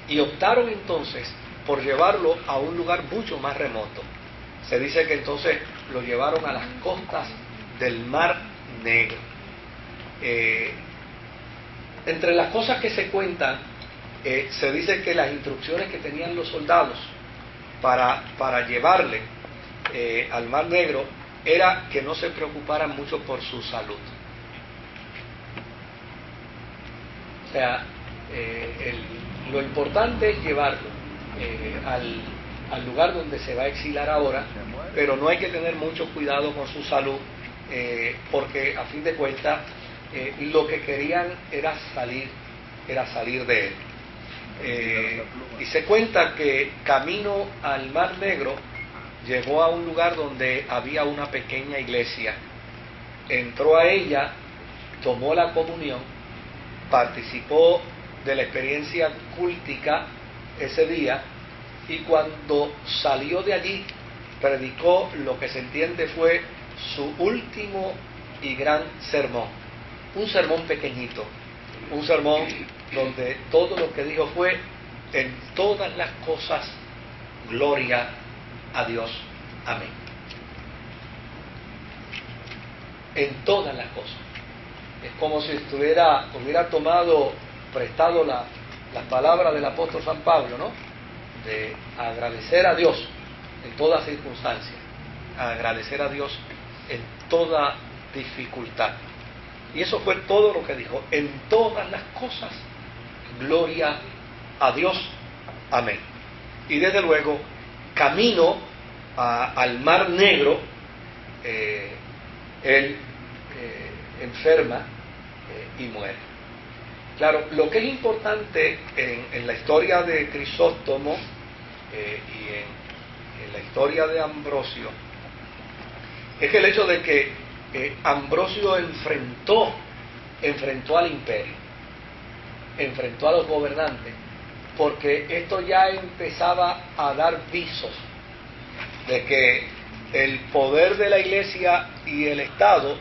y optaron entonces por llevarlo a un lugar mucho más remoto. Se dice que entonces lo llevaron a las costas del Mar Negro. Entre las cosas que se cuentan, se dice que las instrucciones que tenían los soldados para llevarle al Mar Negro era que no se preocuparan mucho por su salud. O sea, lo importante es llevarlo al lugar donde se va a exilar ahora, pero no hay que tener mucho cuidado con su salud, porque a fin de cuentas lo que querían era salir de él. Y se cuenta que camino al Mar Negro llegó a un lugar donde había una pequeña iglesia, entró a ella, tomó la comunión, participó de la experiencia cúltica ese día, y cuando salió de allí predicó lo que se entiende fue su último y gran sermón, un sermón pequeñito, un sermón donde todo lo que dijo fue: en todas las cosas gloria a Dios, amén. En todas las cosas. Es como si hubiera tomado prestado las palabras del apóstol San Pablo, ¿no? De agradecer a Dios en toda circunstancia, agradecer a Dios en toda dificultad. Y eso fue todo lo que dijo: en todas las cosas gloria a Dios, amén. Y desde luego, camino al Mar Negro, él enferma y muere. Claro, lo que es importante en la historia de Crisóstomo y en la historia de Ambrosio es que el hecho de que Ambrosio enfrentó al imperio, enfrentó a los gobernantes, porque esto ya empezaba a dar visos de que el poder de la Iglesia y el Estado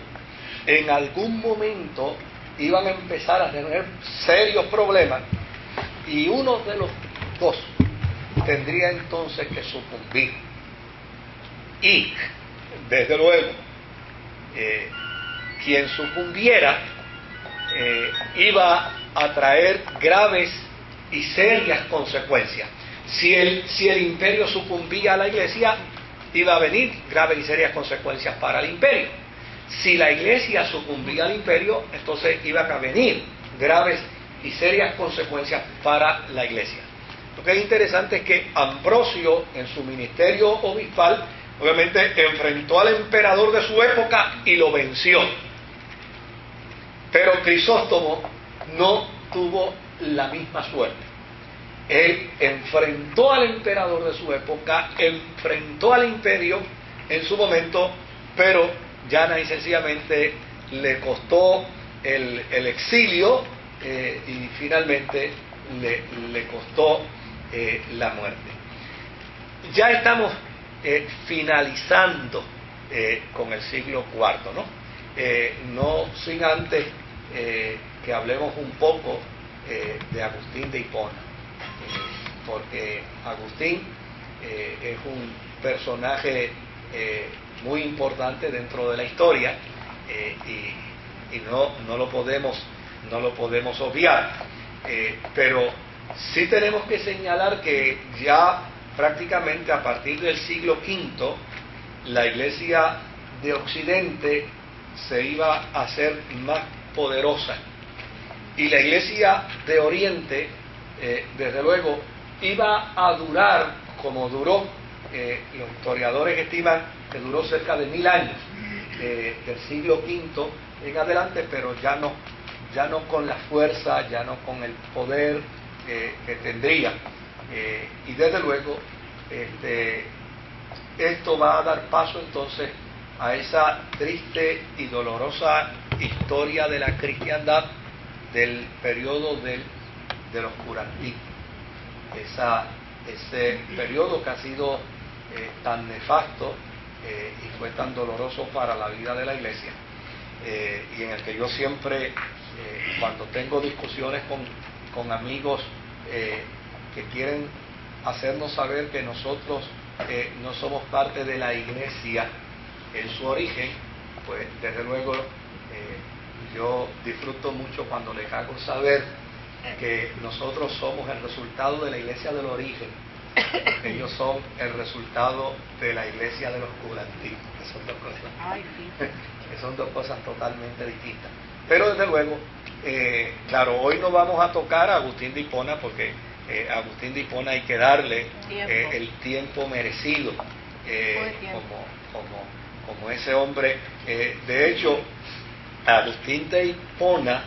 en algún momento iban a empezar a tener serios problemas, y uno de los dos tendría entonces que sucumbir. Y, desde luego, quien sucumbiera iba a traer graves y serias consecuencias. Si el imperio sucumbía a la Iglesia, iba a venir graves y serias consecuencias para el imperio. Si la Iglesia sucumbía al imperio, entonces iban a venir graves y serias consecuencias para la Iglesia. Lo que es interesante es que Ambrosio, en su ministerio obispal, obviamente enfrentó al emperador de su época y lo venció. Pero Crisóstomo no tuvo la misma suerte. Él enfrentó al emperador de su época, enfrentó al imperio en su momento, pero llana y sencillamente le costó el exilio y finalmente le costó la muerte. Ya estamos finalizando con el siglo IV, ¿no? No sin antes que hablemos un poco de Agustín de Hipona, porque Agustín es un personaje muy importante dentro de la historia, y no lo podemos obviar, pero sí tenemos que señalar que ya prácticamente a partir del siglo V la Iglesia de Occidente se iba a hacer más poderosa, y la Iglesia de Oriente desde luego iba a durar como duró. Los historiadores estiman que duró cerca de 1000 años, del siglo V en adelante, pero ya no con la fuerza, ya no con el poder que tendría. Y desde luego esto va a dar paso entonces a esa triste y dolorosa historia de la cristiandad del periodo del oscurantismo, ese periodo que ha sido tan nefasto y fue tan doloroso para la vida de la Iglesia, y en el que yo siempre, cuando tengo discusiones con amigos que quieren hacernos saber que nosotros no somos parte de la iglesia en su origen, pues desde luego yo disfruto mucho cuando les hago saber que nosotros somos el resultado de la iglesia del origen. Ellos son el resultado de la iglesia del oscurantismo, que son dos cosas, que son dos cosas totalmente distintas. Pero desde luego, claro, hoy no vamos a tocar a Agustín de Hipona porque a Agustín de Hipona hay que darle el tiempo merecido, como ese hombre. De hecho, Agustín de Hipona,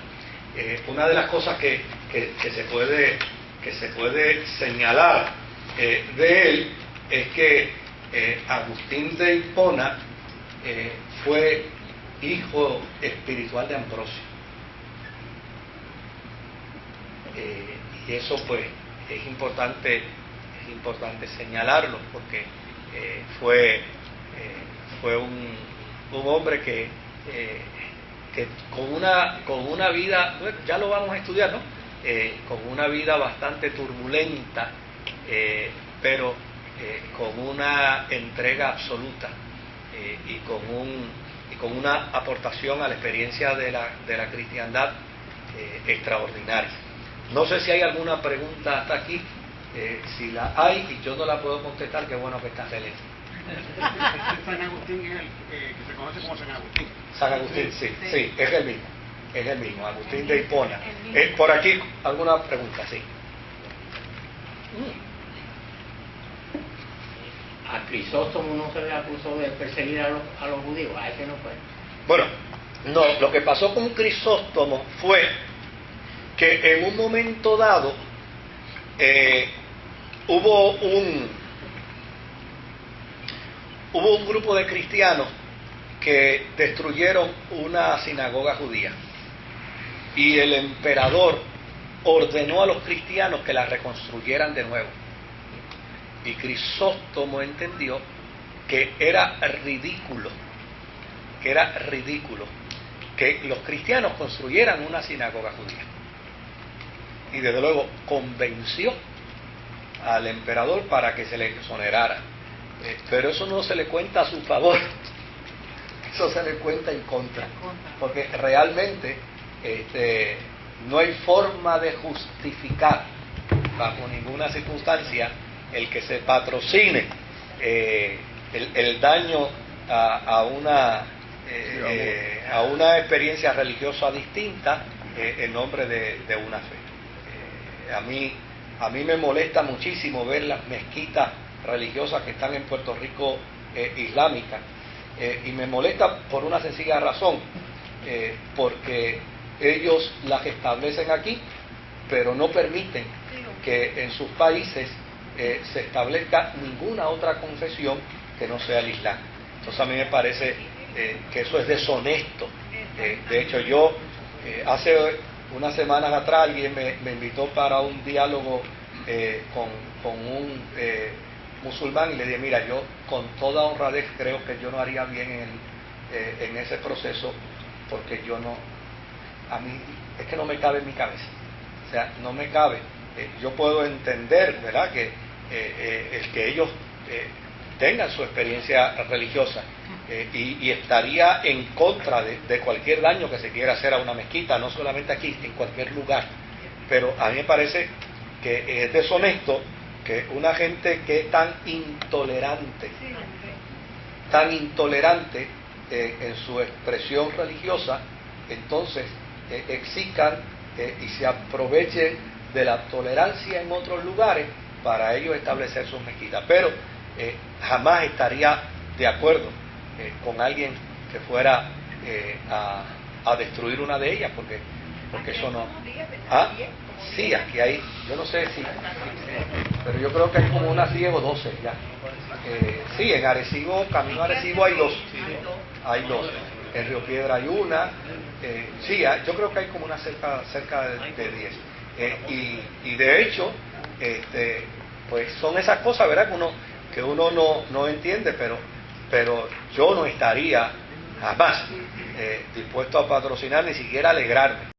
una de las cosas que se puede señalar de él es que Agustín de Hipona fue hijo espiritual de Ambrosio, y eso pues es importante señalarlo porque fue un hombre que con una vida, bueno, ya lo vamos a estudiar, ¿no? Con una vida bastante turbulenta, pero con una entrega absoluta y con una aportación a la experiencia de la cristiandad extraordinaria. No sé si hay alguna pregunta hasta aquí. Si la hay y yo no la puedo contestar, qué bueno que está Celeste. San Agustín es el que se conoce como San Agustín. San Agustín, sí, es el mismo, Agustín de Hipona. Por aquí, ¿alguna pregunta? Sí. A Crisóstomo no se le acusó de perseguir a los judíos, a ese no fue. Bueno, no, lo que pasó con Crisóstomo fue que en un momento dado hubo un grupo de cristianos que destruyeron una sinagoga judía y el emperador ordenó a los cristianos que la reconstruyeran de nuevo, y Crisóstomo entendió que era ridículo que los cristianos construyeran una sinagoga judía, y desde luego convenció al emperador para que se le exonerara. Pero eso no se le cuenta a su favor, eso se le cuenta en contra, porque realmente no hay forma de justificar bajo ninguna circunstancia el que se patrocine el daño a una experiencia religiosa distinta en nombre de una fe. A mí me molesta muchísimo ver las mezquitas religiosas que están en Puerto Rico islámicas, y me molesta por una sencilla razón, porque ellos las establecen aquí, pero no permiten que en sus países se establezca ninguna otra confesión que no sea el Islam. Entonces a mí me parece que eso es deshonesto. De hecho, yo hace unas semanas atrás alguien me invitó para un diálogo con un musulmán, y le dije, mira, yo con toda honradez creo que yo no haría bien en ese proceso, porque a mí es que no me cabe en mi cabeza, o sea, no me cabe. Yo puedo entender, ¿verdad?, que el que ellos tengan su experiencia religiosa, y estaría en contra de cualquier daño que se quiera hacer a una mezquita, no solamente aquí, en cualquier lugar, pero a mí me parece que es deshonesto que una gente que es tan intolerante en su expresión religiosa, entonces exijan y se aprovechen de la tolerancia en otros lugares para ellos establecer sus mezquitas. Pero jamás estaría de acuerdo con alguien que fuera a destruir una de ellas, porque eso no. ¿Ah? Sí, aquí hay, yo no sé si, pero yo creo que hay como unas 10 o 12 ya. Sí, en Arecibo, camino a Arecibo hay dos. En Río Piedra hay una. Sí, yo creo que hay como una cerca de 10. Y de hecho, pues son esas cosas, ¿verdad?, que uno no entiende, pero yo no estaría jamás dispuesto a patrocinar, ni siquiera alegrarme